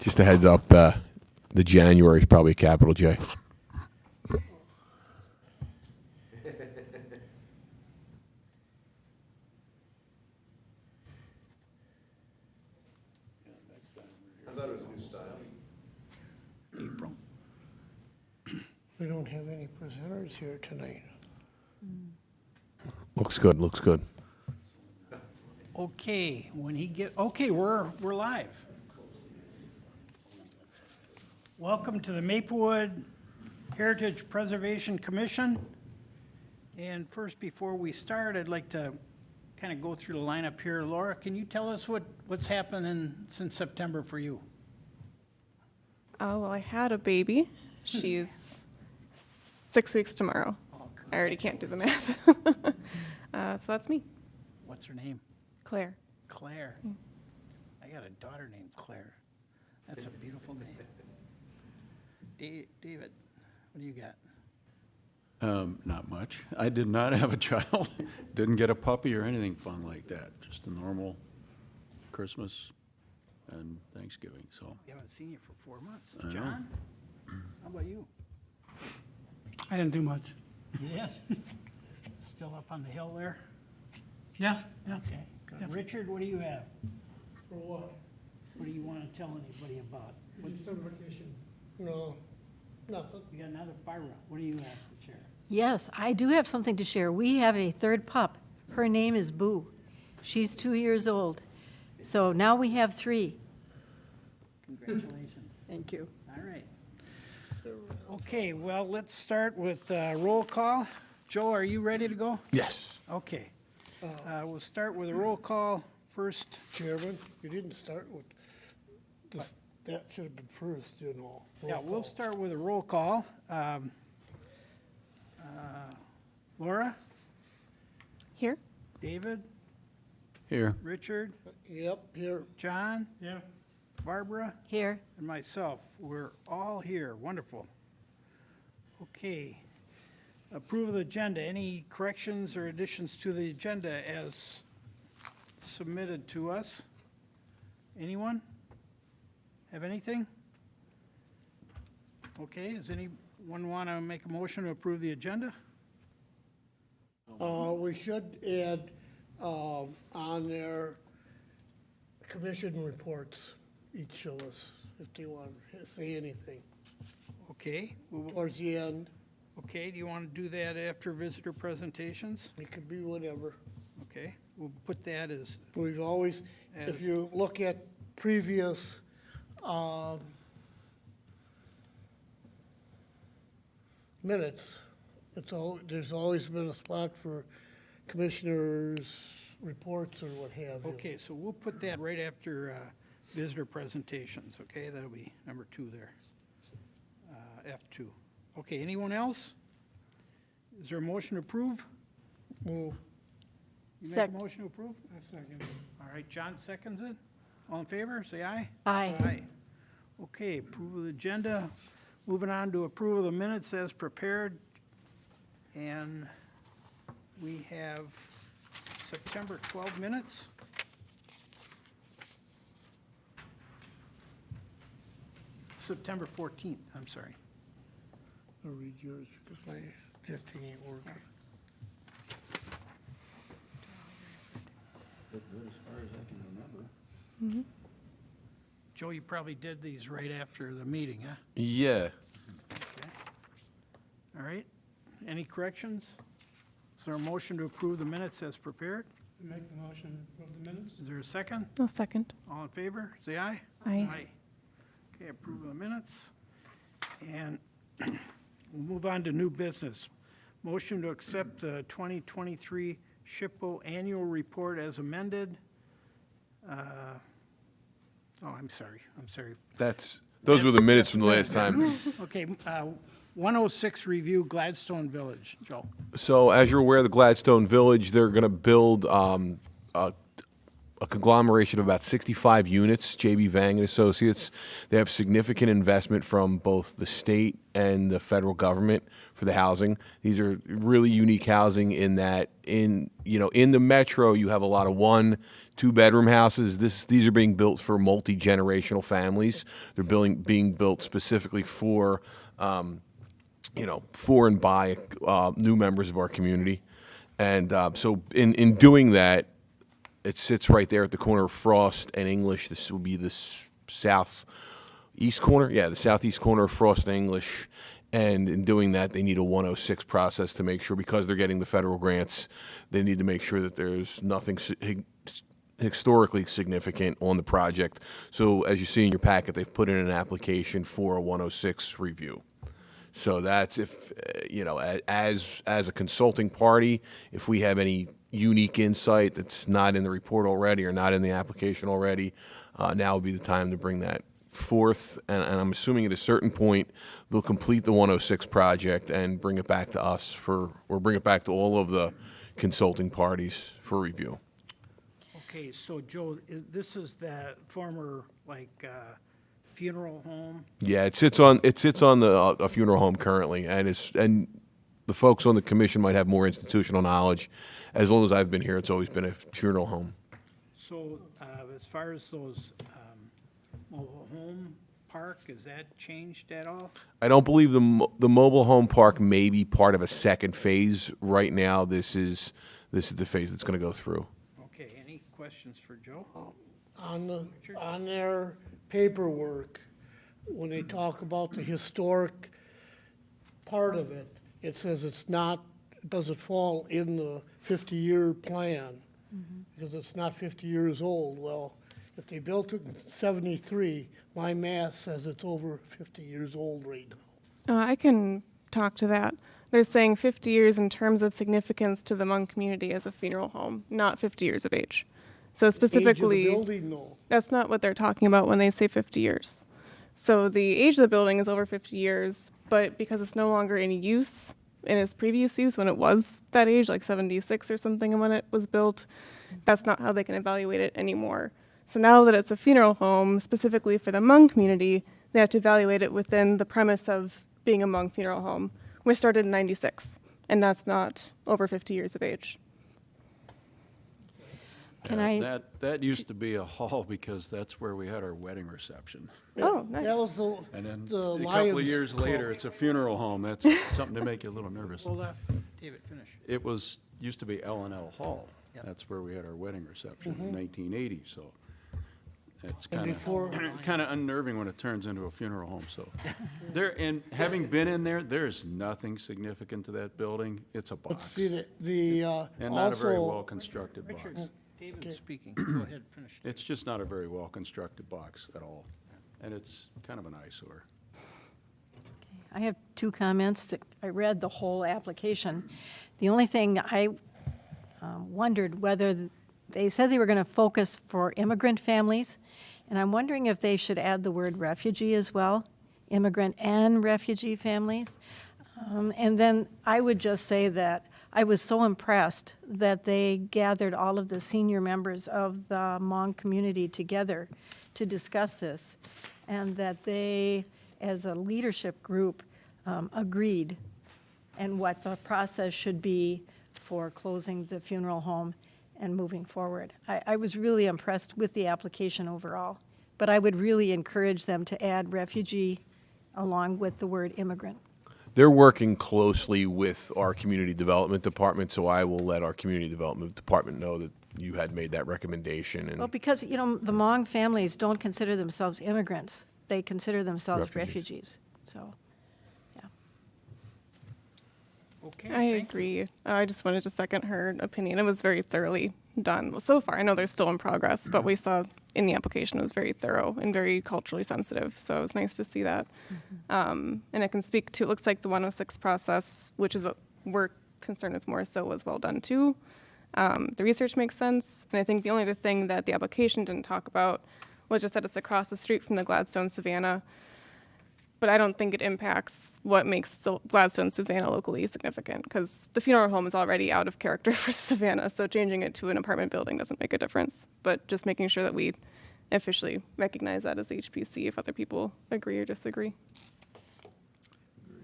Just a heads up, the January is probably a capital J. I thought it was a new style. April. We don't have any presenters here tonight. Looks good, looks good. Okay, we're live. Welcome to the Maplewood Heritage Preservation Commission. And first, before we start, I'd like to kind of go through the lineup here. Laura, can you tell us what's happening since September for you? Oh, well, I had a baby. She's 6 weeks tomorrow. I already can't do the math. So that's me, What's her name? Claire. Claire. I got a daughter named Claire. That's a beautiful name. David, what do you got? Not much. I did not have a child. Didn't get a puppy or anything fun like that. Just a normal Christmas and Thanksgiving, so. We haven't seen you for 4 months. I know. John, how about you? I didn't do much. You did? Still up on the hill there? Yeah, yeah. Okay. Good. Richard, what do you have? For what? What do you want to tell anybody about? Summer vacation. No, nothing. We got another Barbara. What do you have to share? Yes, I do have something to share. We have a third pup. Her name is Boo. She's 2 years old. So now we have 3. Congratulations. Thank you. All right. Okay, well, let's start with roll call. Joe, are you ready to go? Yes. Okay. We'll start with a roll call first. Chairman, you didn't start with this, that should have been first, you know. Yeah, roll we'll call. start with a roll call. Laura, Here? David, Here. Richard, Yep, here. John, Yeah. Barbara, Here. and myself. We're all here. Wonderful. Okay. Approve of the agenda. Any corrections or additions to the agenda as submitted to us? Anyone? Have anything? Okay, does anyone want to make a motion to approve the agenda? We should add, on there, commission reports, each of us, if they want to say anything. Okay, Towards the end, okay, do you want to do that after visitor presentations? it could be whatever. Okay, we'll put that as, We've always, if As- you look at previous, minutes, there's always been a spot for commissioners' reports or what have you. okay, so we'll put that right after visitor presentations, okay? That'll be number 2 there. F2. Okay, anyone else? Is there a motion to approve? Move. You make Sec- a motion to approve? I second. All right, John seconds it. All in favor, say aye. Aye. Aye. Okay, approval of the agenda. Moving on to approval of the minutes as prepared. And we have September 12 minutes. September 14th, I'm sorry. I'll read yours because my that thing ain't working. Joe, you probably did these right after the meeting, huh? Yeah. Okay. All right. Any corrections? Is there a motion to approve the minutes as prepared? Make a motion to approve the minutes? Is there a second? No, second. All in favor, say aye. Aye. Okay, approve of the minutes. And we'll move on to new business. Motion to accept the 2023 SHPO annual report as amended. I'm sorry. Those were the minutes from the last time. Okay, 106 review Gladstone Village. Joe. So as you're aware, the Gladstone Village, they're going to build a a conglomeration of about 65 units, JB Vang and Associates. They have significant investment from both the state and the federal government for the housing. These are really unique housing in that in the metro you have a lot of 1, 2-bedroom houses. These are being built for multi-generational families. They're being built specifically for for and by new members of our community. And so in doing that, it sits right there at the corner of Frost and English. This will be the southeast corner. Yeah, the southeast corner of Frost and English. And in doing that, they need a 106 process to make sure, because they're getting the federal grants, they need to make sure that there's nothing historically significant on the project. So as you see in your packet, they've put in an application for a 106 review. So that's if, as a consulting party, if we have any unique insight that's not in the report already or not in the application already, now would be the time to bring that forth. And I'm assuming at a certain point, they'll complete the 106 project and bring it back to us or bring it back to all of the consulting parties for review. Okay, so Joe, this is that former, funeral home? Yeah, it sits on the a funeral home currently, and the folks on the commission might have more institutional knowledge. As long as I've been here, it's always been a funeral home. So, as far as those, mobile home park, is that changed at all? I don't believe the mobile home park may be part of a second phase right now. This is the phase that's going to go through. Okay, any questions for Joe? On their paperwork, when they talk about the historic part of it, it says doesn't fall in the 50-year plan, because it's not 50 years old. Well, if they built it in 73, my math says it's over 50 years old right now. I can talk to that. They're saying 50 years in terms of significance to the Hmong community as a funeral home, not 50 years of age. So specifically, Age of the building, no. that's not what they're talking about when they say 50 years. So the age of the building is over 50 years, but because it's no longer in use, in its previous use when it was that age, like 76 or something when it was built, that's not how they can evaluate it anymore. So now that it's a funeral home, specifically for the Hmong community, they have to evaluate it within the premise of being a Hmong funeral home, which started in 96, and that's not over 50 years of age. That used to be a hall because that's where we had our wedding reception. Oh, nice. That was And then the a couple Lions of years Club. later, it's a funeral home. That's something to make you a little nervous. Hold on, David, finish. It used to be L&L Hall. Yep. That's where we had our wedding reception in 1980, so it's And before, kind of unnerving when it turns into a funeral home, so. And having been in there is nothing significant to that building. It's a box. let's see, And not a very also, well-constructed box. Richard, David speaking. Go ahead, finish. It's just not a very well-constructed box at all. And it's kind of an eyesore. I have two comments. I read the whole application. The only thing I wondered whether they said they were going to focus for immigrant families, and I'm wondering if they should add the word refugee as well, immigrant and refugee families. And then I would just say that I was so impressed that they gathered all of the senior members of the Hmong community together to discuss this, and that they, as a leadership group, agreed and what the process should be for closing the funeral home and moving forward. I was really impressed with the application overall, but I would really encourage them to add refugee along with the word immigrant. They're working closely with our community development department, so I will let our community development department know that you had made that recommendation. Well, And because, the Hmong families don't consider themselves immigrants. They consider themselves Refugees. refugees. So, yeah. Okay, I thank you. agree. I just wanted to second her opinion. It was very thoroughly done. Well, so far, I know they're still in progress, but we saw in the application it was very thorough and very culturally sensitive. So it was nice to see that. And I can speak to, it looks like the 106 process, which is what we're concerned with more so, was well done too. The research makes sense. And I think the only other thing that the application didn't talk about was just that it's across the street from the Gladstone Savannah but I don't think it impacts what makes Gladstone Savannah locally significant, because the funeral home is already out of character for Savannah, so changing it to an apartment building doesn't make a difference. But just making sure that we officially recognize that as HPC if other people agree or disagree.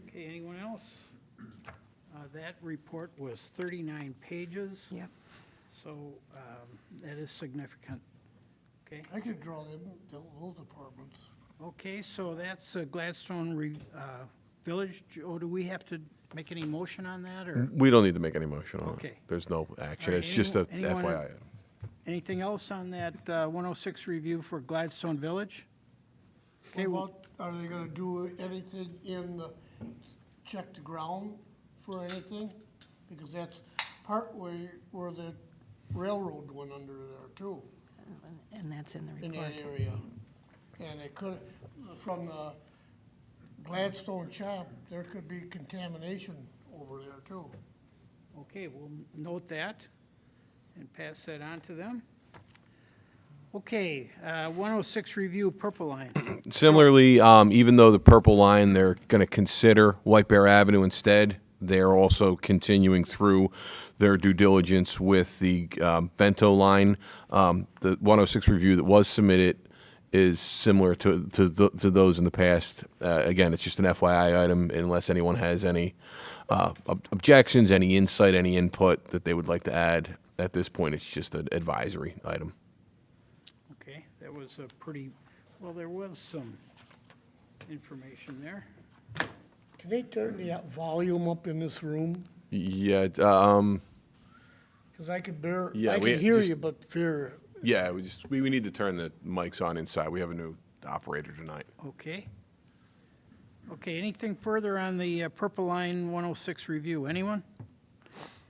Okay, anyone else? That report was 39 pages. Yep. So that is significant. Okay. I could draw them, those apartments. Okay, so that's Gladstone Village. Joe, do we have to make any motion on that, or We don't need to make any motion on it. Okay. There's no action. All right, It's just a anyone- FYI item. anything else on that 106 review for Gladstone Village? Okay, What about, are they gonna do anything in the, check the ground for anything? Because that's partway where the railroad went under there too, And that's in the in report. that area. And it could, from the Gladstone shop, there could be contamination over there too. Okay, we'll note that and pass that on to them. Okay, 106 review Purple Line. Similarly, even though the Purple Line, they're going to consider White Bear Avenue instead, they're also continuing through their due diligence with the Vento line. The 106 review that was submitted is similar to those in the past. Again, it's just an FYI item unless anyone has any objections, any insight, any input that they would like to add. At this point, it's just an advisory item. Okay, that was a pretty, well, there was some information there. Can they turn the volume up in this room? Yeah, Cause I could Yeah, I we can hear just- you, but fear. yeah. We need to turn the mics on inside. We have a new operator tonight. Okay. Okay, anything further on the Purple Line 106 review? Anyone?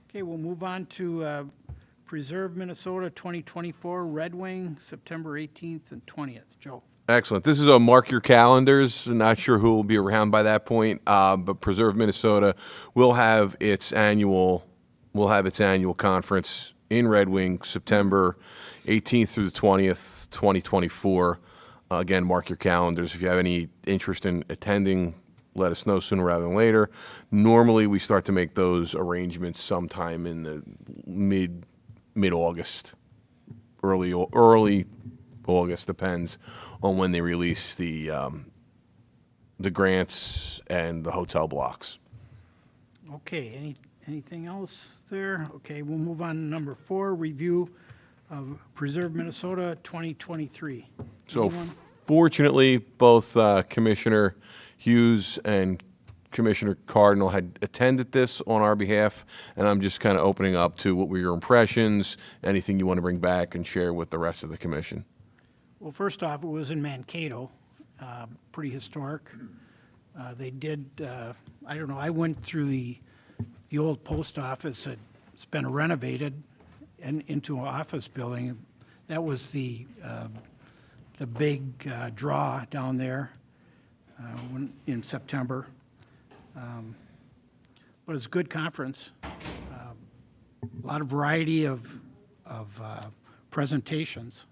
Okay, we'll move on to Preserve Minnesota 2024 Red Wing, September 18th and 20th. Joe? Excellent. This is a mark your calendars. Not sure who will be around by that point, but Preserve Minnesota will have its annual conference in Red Wing, September 18th through the 20th, 2024. Again, mark your calendars. If you have any interest in attending, let us know sooner rather than later. Normally, we start to make those arrangements sometime in the mid-August, early August, depends on when they release the grants and the hotel blocks. Okay, anything else there? Okay, we'll move on to number 4, review of Preserve Minnesota 2023. So Anyone? fortunately, both Commissioner Hughes and Commissioner Cardinal had attended this on our behalf, and I'm just kind of opening up to what were your impressions, anything you want to bring back and share with the rest of the commission. Well, first off, it was in Mankato, pretty historic. They did, I don't know, I went through the old post office. It's been renovated and into an office building. That was the big draw down there in September. But it's a good conference. A lot of variety of presentations.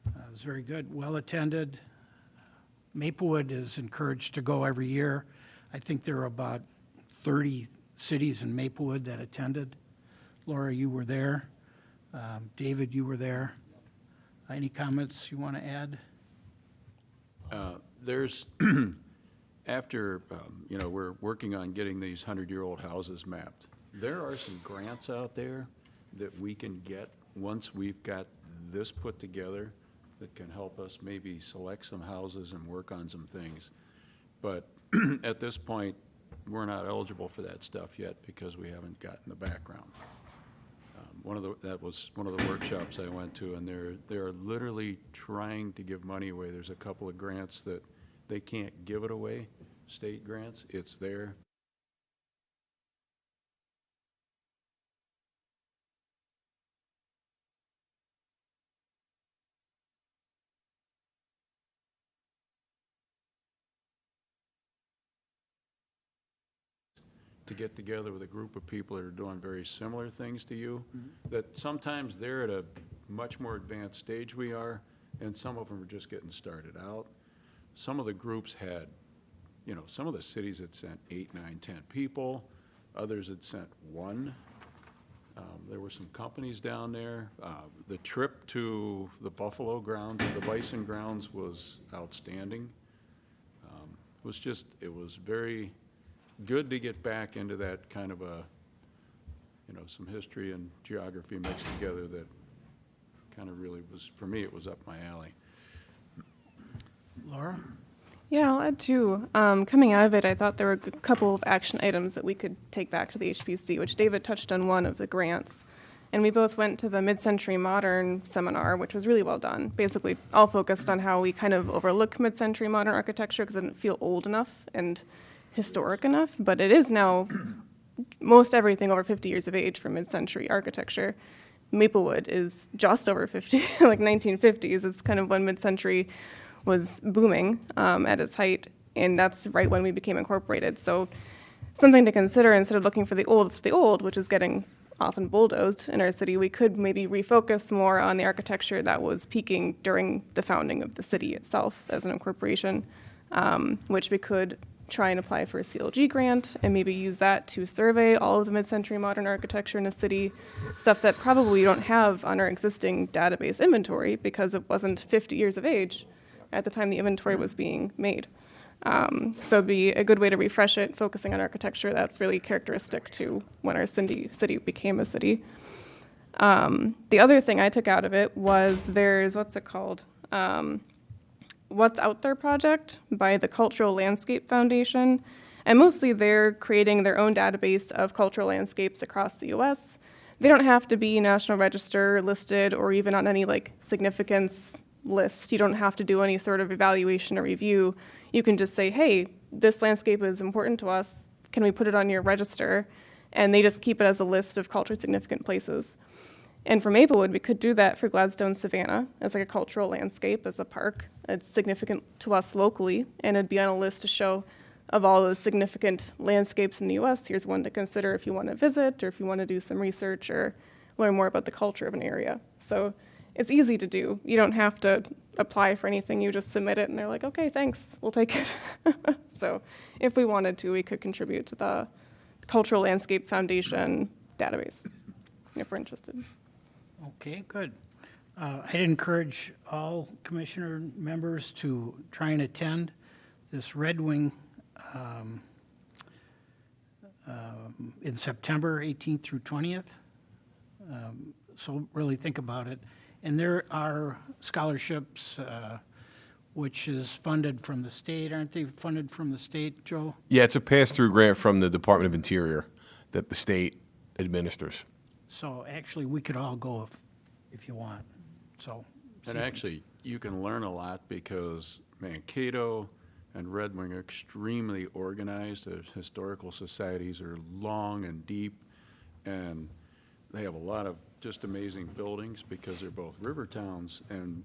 It was very good, well-attended. Maplewood is encouraged to go every year. I think there are about 30 cities in Maplewood that attended. Laura, you were there. David, you were there. Any comments you want to add? There's, after, we're working on getting these 100-year-old houses mapped. There are some grants out there that we can get once we've got this put together that can help us maybe select some houses and work on some things. But at this point, we're not eligible for that stuff yet because we haven't gotten the background. That was one of the workshops I went to, and they're literally trying to give money away. There's a couple of grants that they can't give it away, state grants. It's there. To get together with a group of people that are doing very similar things to you, that sometimes they're at a much more advanced stage we are, and some of them are just getting started out. Some of the groups had some of the cities had sent 8, 9, 10 people, others had sent one. There were some companies down there. The trip to the Buffalo grounds, the Bison grounds was outstanding. It was very good to get back into that kind of some history and geography mixed together that kind of really was, for me, it was up my alley. Laura? Yeah, I'll add two. Coming out of it, I thought there were a couple of action items that we could take back to the HPC, which David touched on one of the grants. And we both went to the Mid-Century Modern seminar, which was really well done. Basically, all focused on how we kind of overlook mid-century modern architecture because it didn't feel old enough and historic enough. But it is now most everything over 50 years of age for mid-century architecture. Maplewood is just over 50, like 1950s. It's kind of when mid-century was booming at its height, and that's right when we became incorporated. So something to consider, instead of looking for the oldest, the old, which is getting often bulldozed in our city, we could maybe refocus more on the architecture that was peaking during the founding of the city itself as an incorporation, which we could try and apply for a CLG grant and maybe use that to survey all of the mid-century modern architecture in a city, stuff that probably we don't have on our existing database inventory because it wasn't 50 years of age at the time the inventory was being made. So it'd be a good way to refresh it, focusing on architecture that's really characteristic to when our city became a city. The other thing I took out of it was there's, what's it called? What's Out There project by the Cultural Landscape Foundation. And mostly they're creating their own database of cultural landscapes across the US. They don't have to be National Register listed or even on any like significance list. You don't have to do any sort of evaluation or review. You can just say, hey, this landscape is important to us. Can we put it on your register? And they just keep it as a list of culturally significant places. And for Maplewood, we could do that for Gladstone Savannah as like a cultural landscape, as a park. It's significant to us locally, and it'd be on a list to show of all those significant landscapes in the US. Here's one to consider if you want to visit or if you want to do some research or learn more about the culture of an area. So it's easy to do. You don't have to apply for anything. You just submit it, and they're like, okay, thanks, we'll take it. So if we wanted to, we could contribute to the Cultural Landscape Foundation database, if we're interested. Okay, good. I'd encourage all commissioner members to try and attend this Red Wing in September 18th through 20th. So really think about it. And there are scholarships, which is funded from the state. Aren't they funded from the state, Joe? Yeah, it's a pass-through grant from the Department of Interior that the state administers. So actually, we could all go if you want. So. And actually, you can learn a lot because Mankato and Red Wing are extremely organized. The historical societies are long and deep, and they have a lot of just amazing buildings because they're both river towns, and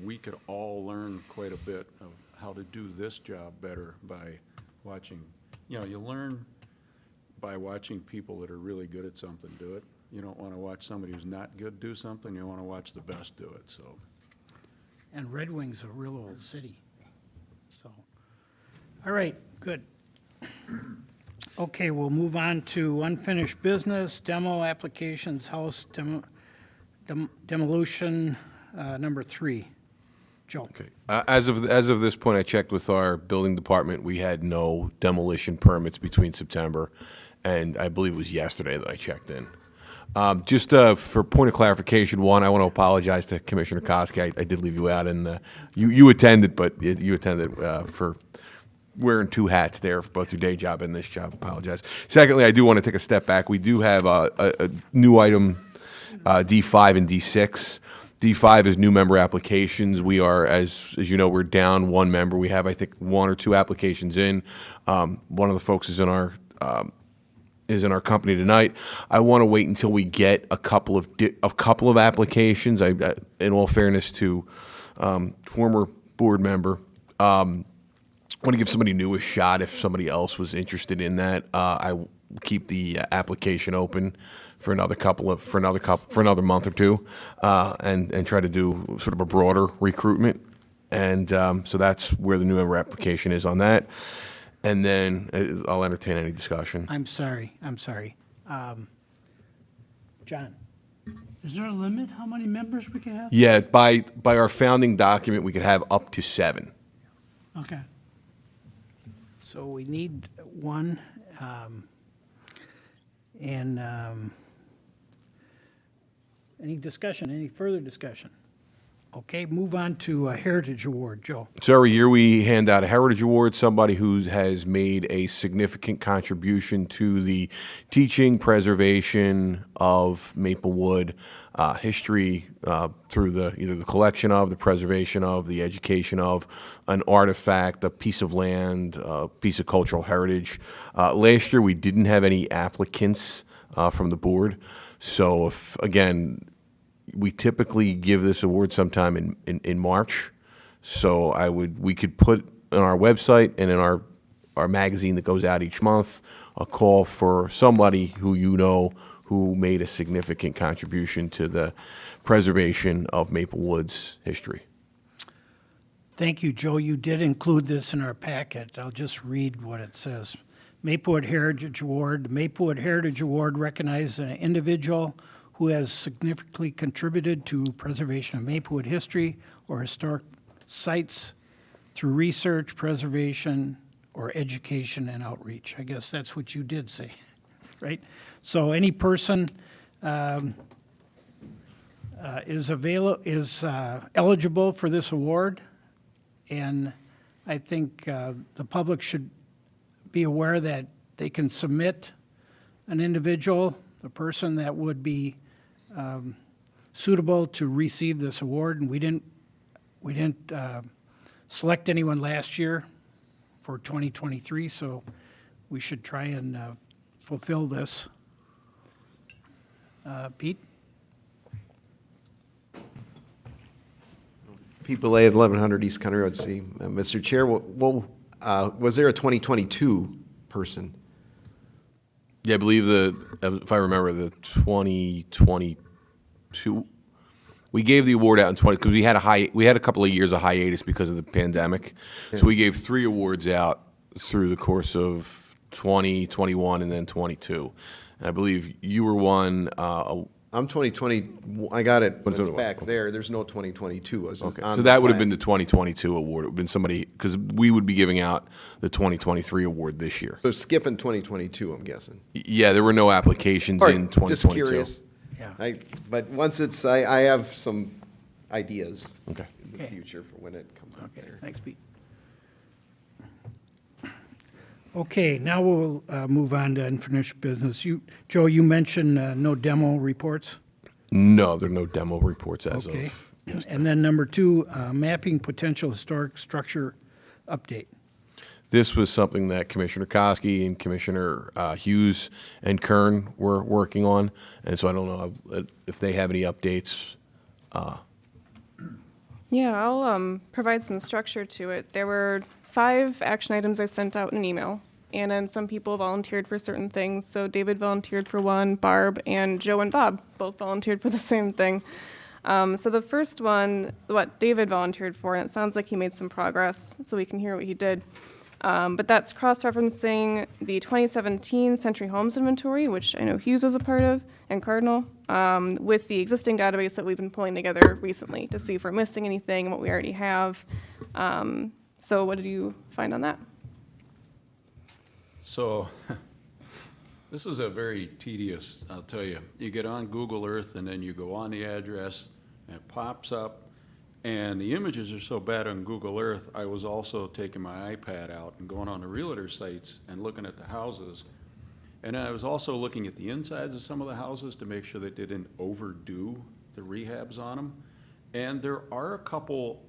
we could all learn quite a bit of how to do this job better by watching. You learn by watching people that are really good at something do it. You don't want to watch somebody who's not good do something. You want to watch the best do it. So. And Red Wing's a real old city. So, all right, good. Okay, we'll move on to unfinished business, demo applications, house demolition, number 3. Joe. Okay. As of this point, I checked with our building department. We had no demolition permits between September, and I believe it was yesterday that I checked in. Just for point of clarification, one, I want to apologize to Commissioner Koski. I did leave you out, and you attended, but you attended for wearing 2 hats there for both your day job and this job. Apologize. Secondly, I do want to take a step back. We do have a new item, D5 and D6. D5 is new member applications. We are, as you know, we're down 1 member. We have, I think, 1 or 2 applications in. One of the folks is in our company tonight. I want to wait until we get a couple of applications. In all fairness to former board member, I want to give somebody new a shot. If somebody else was interested in that, I will keep the application open for another month or 2, and try to do sort of a broader recruitment. And so that's where the new member application is on that. And then I'll entertain any discussion. I'm sorry. John? Is there a limit how many members we can have? Yeah, by our founding document, we could have up to 7. Okay. So we need one, and any discussion, any further discussion? Okay, move on to a Heritage Award, Joe. So every year we hand out a Heritage Award, somebody who has made a significant contribution to the teaching, preservation of Maplewood history through either the collection of, the preservation of, the education of an artifact, a piece of land, a piece of cultural heritage. Last year we didn't have any applicants from the board. So again, we typically give this award sometime in March. So we could put on our website and in our magazine that goes out each month a call for somebody who you know who made a significant contribution to the preservation of Maplewood's history. Thank you, Joe. You did include this in our packet. I'll just read what it says. Maplewood Heritage Award. The Maplewood Heritage Award recognizes an individual who has significantly contributed to preservation of Maplewood history or historic sites through research, preservation, or education and outreach. I guess that's what you did say, right? So any person is eligible for this award, and I think the public should be aware that they can submit an individual, a person that would be suitable to receive this award, and we didn't select anyone last year for 2023, so we should try and fulfill this. Pete? Pete Belay at 1100 East County Road C. Mr. Chair, was there a 2022 person? Yeah, I believe if I remember, the 2022, we gave the award out in 20, because we had a couple of years of hiatus because of the pandemic. So we gave 3 awards out through the course of 2021 and then 22. And I believe you were one. I'm 2020, I got it, but it's 2021, back there. There's no 2022. Okay, so that would have been the 2022 award. It would have been somebody, because we would be giving out the 2023 award this year. So skipping 2022, I'm guessing. Yeah, there were no applications All right, in 2022. just curious. Yeah. But once I have some ideas Okay. in the Okay. future for when it comes up Okay, there. thanks, Pete. Okay, now we'll move on to unfinished business. Joe, you mentioned no demo reports? No, there are no demo reports as Okay. of. And then number 2, mapping potential historic structure update. This was something that Commissioner Koski and Commissioner Hughes and Kern were working on, and so I don't know if they have any updates. Yeah, I'll provide some structure to it. There were 5 action items I sent out in an email, and then some people volunteered for certain things. So David volunteered for one, Barb, and Joe and Bob both volunteered for the same thing. So the first one, what David volunteered for, and it sounds like he made some progress, so we can hear what he did. But that's cross-referencing the 2017 Century Homes Inventory, which I know Hughes was a part of, and Cardinal, with the existing database that we've been pulling together recently to see if we're missing anything and what we already have. So what did you find on that? So, this is a very tedious, I'll tell you. You get on Google Earth and then you go on the address and it pops up. And the images are so bad on Google Earth, I was also taking my iPad out and going on the realtor sites and looking at the houses. And I was also looking at the insides of some of the houses to make sure they didn't overdo the rehabs on them. And there are a couple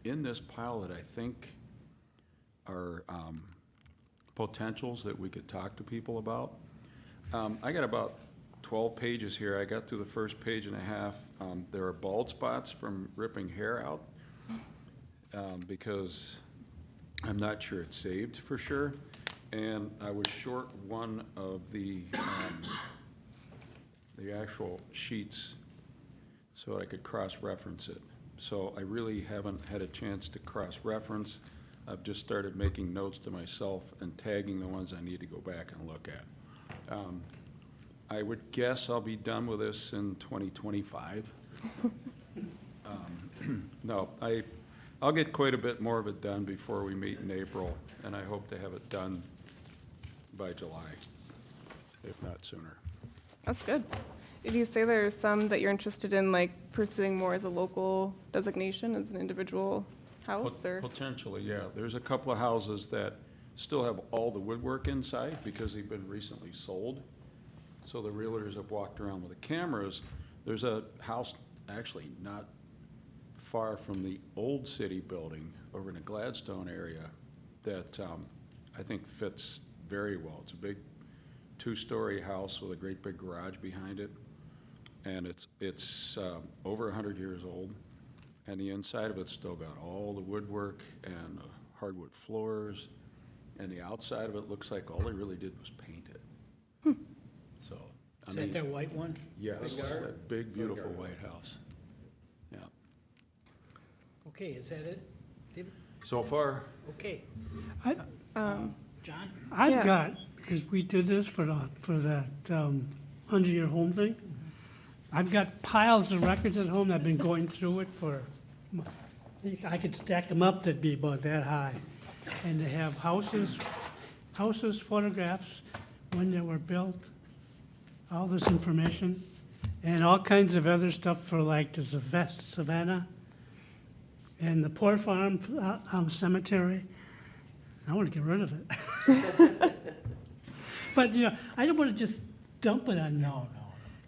in this pile that I think are potentials that we could talk to people about. I got about 12 pages here. I got through the first page and a half. There are bald spots from ripping hair out because I'm not sure it's saved for sure. And I was short one of the actual sheets so I could cross-reference it. So I really haven't had a chance to cross-reference I've just started making notes to myself and tagging the ones I need to go back and look at. I would guess I'll be done with this in 2025. No, I'll get quite a bit more of it done before we meet in April, and I hope to have it done by July, if not sooner. That's good. Did you say there's some that you're interested in, like pursuing more as a local designation, as an individual house, or? Potentially, yeah. There's a couple of houses that still have all the woodwork inside because they've been recently sold. So the realtors have walked around with the cameras. There's a house actually not far from the old city building over in the Gladstone area that I think fits very well. It's a big two-story house with a great big garage behind it. And it's over 100 years old. And the inside of it's still got all the woodwork and hardwood floors. And the outside of it looks like all they really did was paint it. So, I Is mean. that white one? Yes, that big, beautiful white house. Yeah. Okay, is that it, David? So far, Okay. I- John? I've Yeah. got, because we did this for that 100-year home thing, I've got piles of records at home. I've been going through it for, I could stack them up, that'd be about that high. And they have houses, photographs, when they were built, all this information, and all kinds of other stuff for like the Savannah and the Poor Farm Cemetery. I want to get rid of it. But, you know, I don't want to just dump it on No,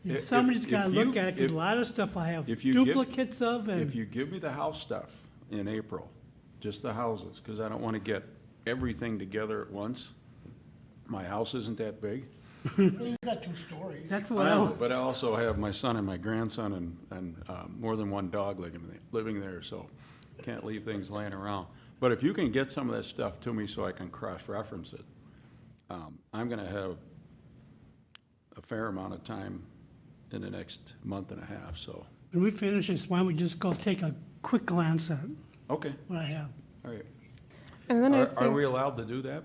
no. If- Somebody's if got to you- look at it, because if- a lot of stuff I have if you give- duplicates of, if and you give me the house stuff in April, just the houses, because I don't want to get everything together at once. My house isn't that big. Well, you got 2 stories. that's I what know, I, but I also have my son and my grandson and more than one dog living there, so can't leave things laying around. But if you can get some of that stuff to me so I can cross-reference it, I'm going to have a fair amount of time in the next month and a half, so, when we finish this, why don't we just go take a quick glance at okay, what I have? all right. And then I Are we think, allowed to do that?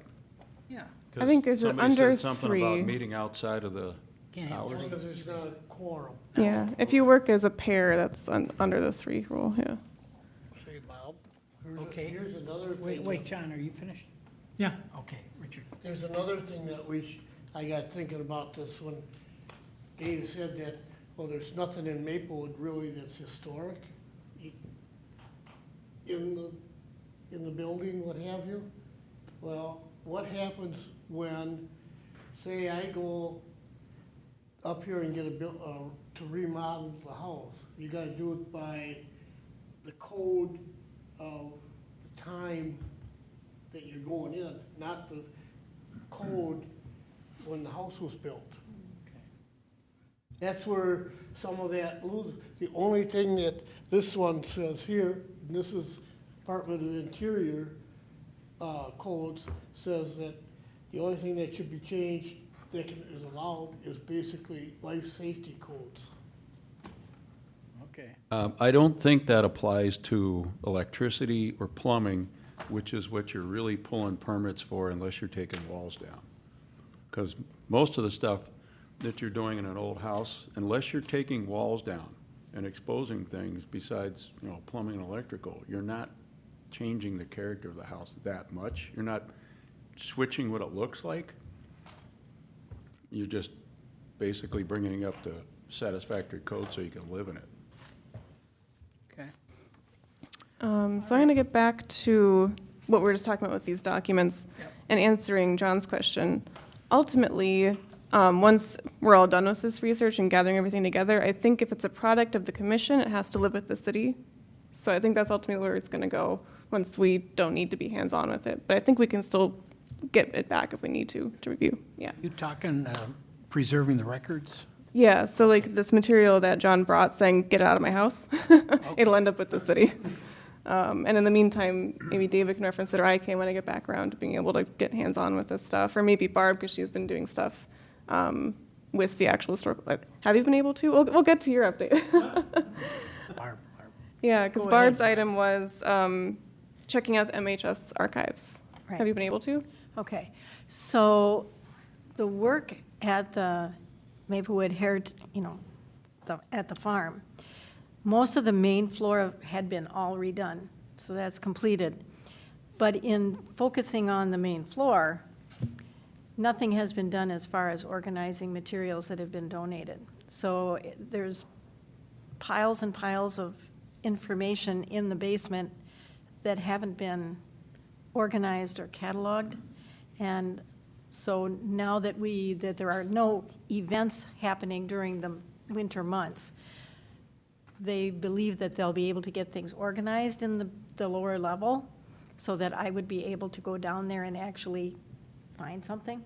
Yeah. I think it's Somebody under said something 3. about meeting outside of the Can't have As hours. long as there's not a quorum. yeah, if you work as a pair, that's under the 3 rule, yeah. Say, Bob. Okay. Here's another thing. Wait, John, are you finished? Yeah, Okay, Richard. There's another thing that I got thinking about this when Dave said that, well, there's nothing in Maplewood really that's historic in the building, what have you. Well, what happens when, say I go up here and get to remodel the house? You gotta do it by the code of the time that you're going in, not the code when the house was built. That's where some of that loses. The only thing that this one says here, and this is Department of Interior codes, says that the only thing that should be changed that is allowed is basically life safety codes. Okay. I don't think that applies to electricity or plumbing, which is what you're really pulling permits for unless you're taking walls down. Because most of the stuff that you're doing in an old house, unless you're taking walls down and exposing things besides, you know, plumbing and electrical, you're not changing the character of the house that much. You're not switching what it looks like. You're just basically bringing it up to satisfactory code so you can live in it. Okay. So I'm going to get back to what we were just talking about with these documents and answering John's question. Ultimately, once we're all done with this research and gathering everything together, I think if it's a product of the commission, it has to live with the city. So I think that's ultimately where it's going to go once we don't need to be hands-on with it. But I think we can still get it back if we need to review. Yeah. You talking preserving the records? Yeah, so like this material that John brought saying, get it out of my house, it'll end up with the city. And in the meantime, maybe David can reference it, or I can when I get back around to being able to get hands-on with this stuff, or maybe Barb, because she's been doing stuff with the actual historical. Have you been able to? We'll get to your update. Barb. Yeah, because Go Barb's ahead. item was, checking out the MHS archives. Right. Have you been able to? Okay, so the work at the Maplewood at the farm, most of the main floor had been all redone, so that's completed. But in focusing on the main floor, nothing has been done as far as organizing materials that have been donated. So there's piles and piles of information in the basement that haven't been organized or cataloged. And so now that there are no events happening during the winter months, they believe that they'll be able to get things organized in the lower level so that I would be able to go down there and actually find something.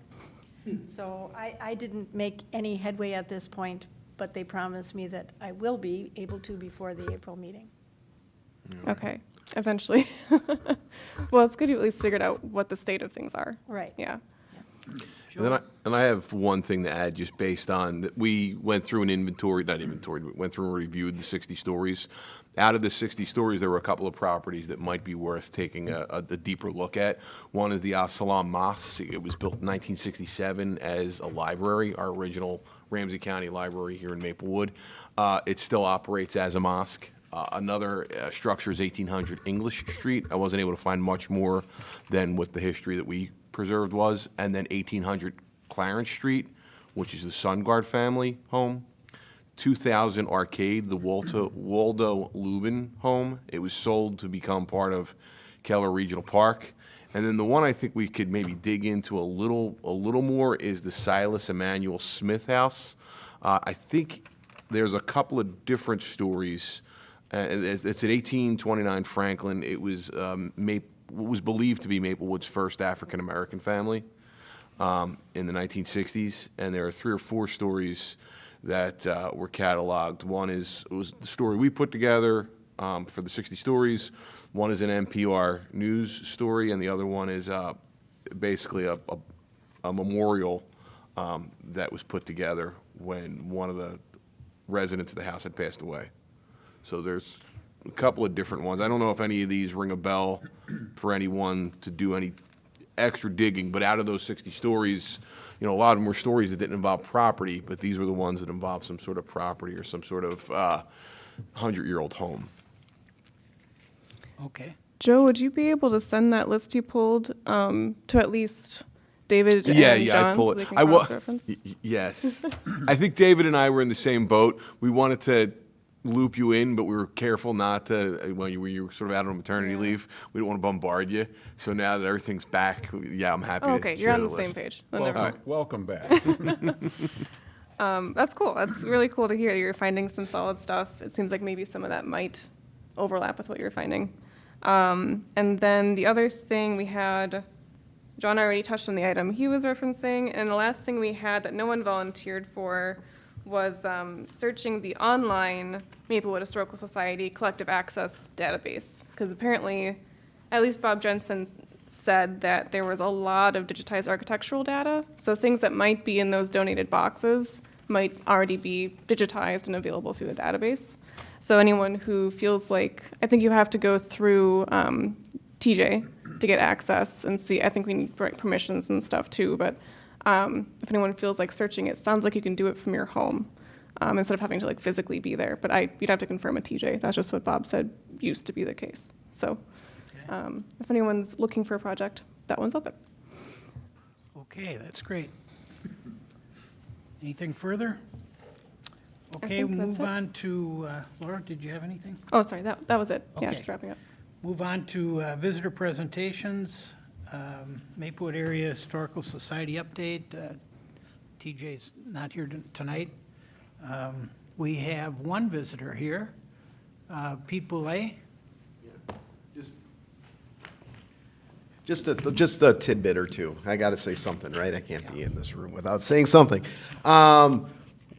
So I didn't make any headway at this point, but they promised me that I will be able to before the April meeting. Okay, eventually. Well, it's good you at least figured out what the state of things are. Right. Yeah. And I have one thing to add, just based on that we went through we went through and reviewed the 60 stories. Out of the 60 stories, there were a couple of properties that might be worth taking a deeper look at. One is the As-Salam Mosque. It was built in 1967 as a library, our original Ramsey County Library here in Maplewood. It still operates as a mosque. Another structure is 1800 English Street. I wasn't able to find much more than what the history that we preserved was. And then 1800 Clarence Street, which is the Sungard family home. 2000 Arcade, the Waldo Lubin home. It was sold to become part of Keller Regional Park. And then the one I think we could maybe dig into a little more is the Silas Emmanuel Smith house. I think there's a couple of different stories. It's at 1829 Franklin. It was what was believed to be Maplewood's first African-American family in the 1960s. And there are 3 or 4 stories that were cataloged. One was the story we put together for the 60 stories. One is an NPR news story, and the other one is basically a memorial that was put together when one of the residents of the house had passed away. So there's a couple of different ones. I don't know if any of these ring a bell for anyone to do any extra digging, but out of those 60 stories, a lot of them were stories that didn't involve property, but these were the ones that involved some sort of property or some sort of 100-year-old home. Okay. Joe, would you be able to send that list you pulled to at least David and I John pull so it. they can cross-reference? Yes. I think David and I were in the same boat. We wanted to loop you in, but we were careful not to, when you were sort of out on maternity leave, we didn't want to bombard you. So now that everything's back, I'm happy to Okay, share you're on the list. same page. Then never mind. Welcome back. That's cool. That's really cool to hear. You're finding some solid stuff. It seems like maybe some of that might overlap with what you're finding. And then the other thing we had, John already touched on the item he was referencing, and the last thing we had that no one volunteered for was searching the online Maplewood Historical Society collective access database. Because apparently, at least Bob Jensen said that there was a lot of digitized architectural data. So things that might be in those donated boxes might already be digitized and available through the database. So anyone who feels like, I think you have to go through TJ to get access and see, I think we need permissions and stuff too, but if anyone feels like searching, it sounds like you can do it from your home instead of having to physically be there. But you'd have to confirm a TJ. That's just what Bob said used to be the case. So if anyone's looking for a project, that one's open. Okay, that's great. Anything further? Okay, think we'll that's move it. on to, Laura, did you have anything? Oh, sorry, that was it. Yeah, Okay. just wrapping up. Move on to visitor presentations. Maplewood Area Historical Society update. TJ's not here tonight. We have one visitor here, Pete Boulay. Just a tidbit or two. I got to say something, right? I can't be in this room without saying something.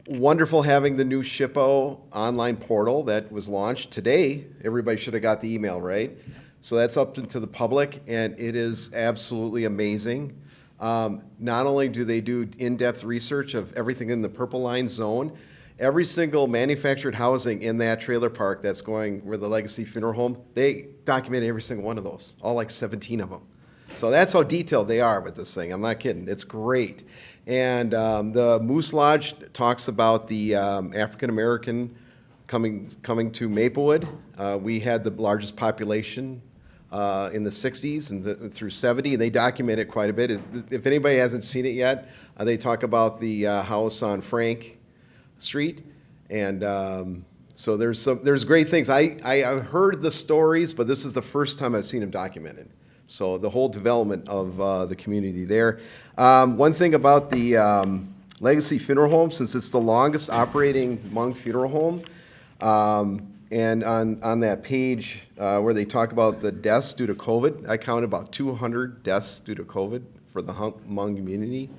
Wonderful having the new SHPO online portal that was launched today. Everybody should have got the email, right? So that's up to the public, and it is absolutely amazing. Not only do they do in-depth research of everything in the Purple Line zone, every single manufactured housing in that trailer park that's going where the Legacy Funeral Home, they documented every single one of those, all like 17 of them. So that's how detailed they are with this thing. I'm not kidding. It's great. And the Moose Lodge talks about the African American coming to Maplewood. We had the largest population in the 60s and through 70, and they document it quite a bit. If anybody hasn't seen it yet, they talk about the house on Frank Street, and so there's great things. I've heard the stories, but this is the first time I've seen them documented. So the whole development of the community there. One thing about the Legacy Funeral Home, since it's the longest operating Hmong funeral home, and on that page where they talk about the deaths due to COVID, I counted about 200 deaths due to COVID for the Hmong community.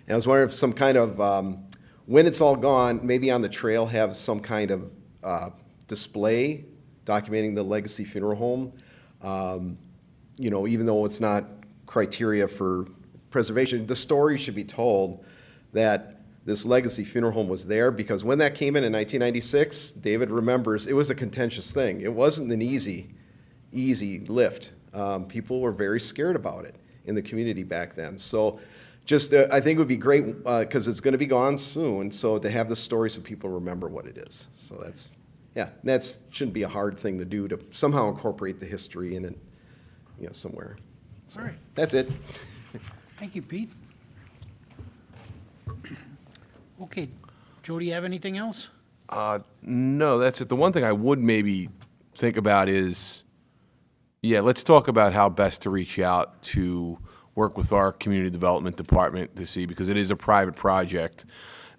And I was wondering if some kind of, when it's all gone, maybe on the trail have some kind of display documenting the Legacy Funeral Home. You know, even though it's not criteria for preservation, the story should be told that this Legacy Funeral Home was there, because when that came in 1996, David remembers, it was a contentious thing. It wasn't an easy lift. People were very scared about it in the community back then. So just, I think it would be great, because it's going to be gone soon, so to have the story so people remember what it is. So that's, yeah, that shouldn't be a hard thing to do, to somehow incorporate the history in it, you know, somewhere. So All right. that's it. Thank you, Pete. Okay, Joe, do you have anything else? No, that's it. The one thing I would maybe think about is, yeah, let's talk about how best to reach out to work with our community development department to see, because it is a private project,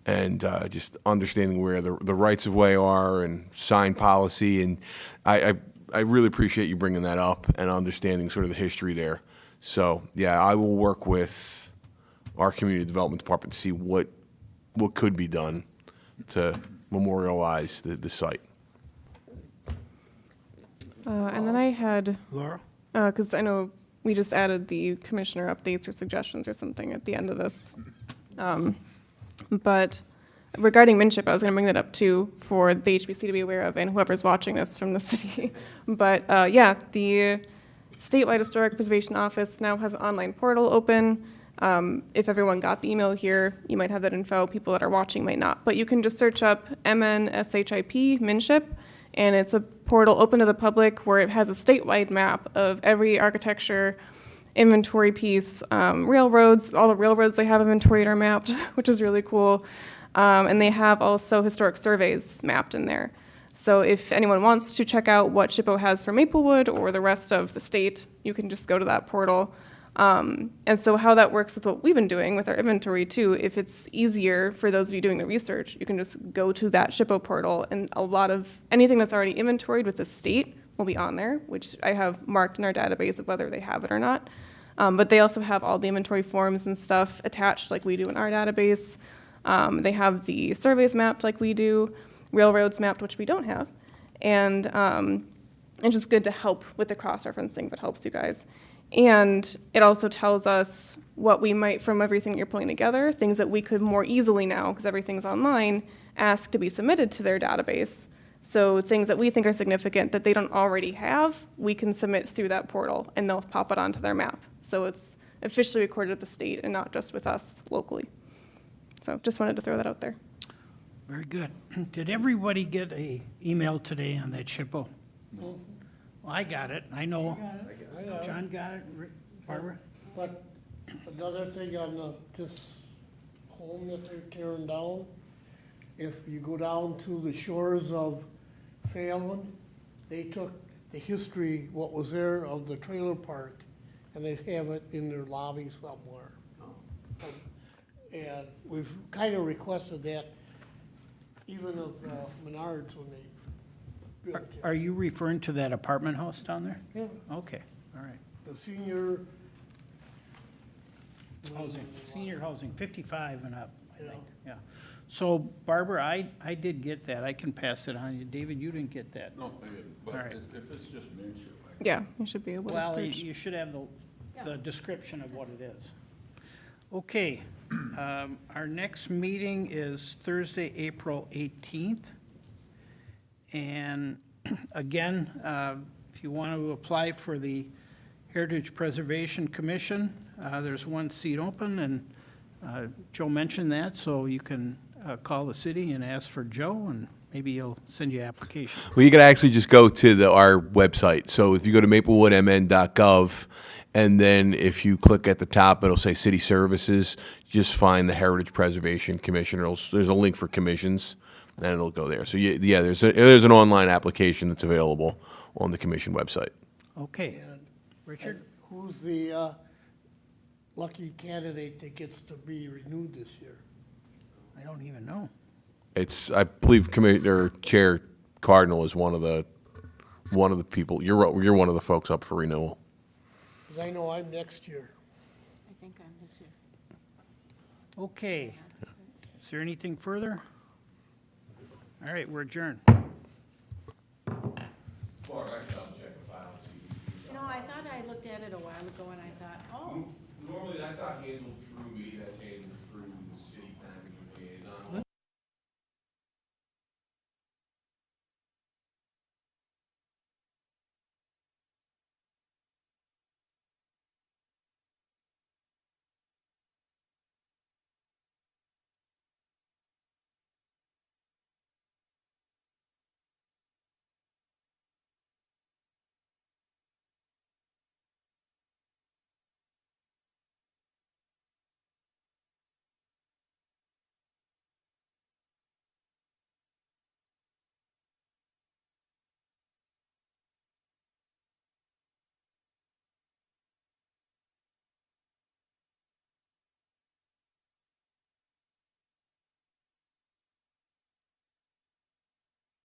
and just understanding where the rights of way are and sign policy. And I really appreciate you bringing that up and understanding sort of the history there. So, yeah, I will work with our community development department to see what could be done to memorialize the site. And then I had, Laura? because I know we just added the commissioner updates or suggestions or something at the end of this. But regarding Minship, I was going to bring that up too for the HBC to be aware of, and whoever's watching this from the city. But yeah, the statewide historic preservation office now has an online portal open. If everyone got the email here, you might have that info. People that are watching might not. But you can just search up MNSHIP, Minship, and it's a portal open to the public where it has a statewide map of every architecture inventory piece, railroads. All the railroads they have inventoried are mapped, which is really cool. And they have also historic surveys mapped in there. So if anyone wants to check out what SHPO has for Maplewood or the rest of the state, you can just go to that portal. And so how that works with what we've been doing with our inventory too, if it's easier for those of you doing the research, you can just go to that SHPO portal, and a lot of anything that's already inventoried with the state will be on there, which I have marked in our database of whether they have it or not. But they also have all the inventory forms and stuff attached like we do in our database. They have the surveys mapped like we do, railroads mapped, which we don't have. And it's just good to help with the cross-referencing if it helps you guys. And it also tells us what we might, from everything you're pulling together, things that we could more easily now, because everything's online, ask to be submitted to their database. So things that we think are significant that they don't already have, we can submit through that portal, and they'll pop it onto their map. So it's officially recorded with the state and not just with us locally. So just wanted to throw that out there. Very good. Did everybody get a email today on that SHPO? Well, I got it. I know. John got it. Barbara? But another thing on this home that they're tearing down, if you go down to the shores of Phelan, they took the history, what was there of the trailer park, and they have it in their lobby somewhere. And we've kind of requested that even of Menards when they built it. Are you referring to that apartment house down there? Yeah, Okay, all right. the senior, Housing, senior housing, 55 and up, I Yeah. think, yeah. So Barbara, I did get that. I can pass it on. David, you didn't get that. No, I didn't, but All right. if it's just Minship, Yeah, you should be able to Well, search. you should have the description of what it is. Okay, our next meeting is Thursday, April 18th. And again, if you want to apply for the Heritage Preservation Commission, there's one seat open, and Joe mentioned that, so you can call the city and ask for Joe, and maybe he'll send you an application. Well, you could actually just go to our website. So if you go to maplewoodmn.gov, and then if you click at the top, it'll say City Services. Just find the Heritage Preservation Commission. There's a link for commissions, and it'll go there. So yeah, there's an online application that's available on the commission website. Okay, Richard? Who's the lucky candidate that gets to be renewed this year? I don't even know. I believe Chair Cardinal is one of the people. You're one of the folks up for renewal. Because I know I'm next year. I think I'm this year. Okay. Is there anything further? All right, we're adjourned. You know, I thought I looked at it a while ago and I thought, oh. Normally that's not handled through me, that's handled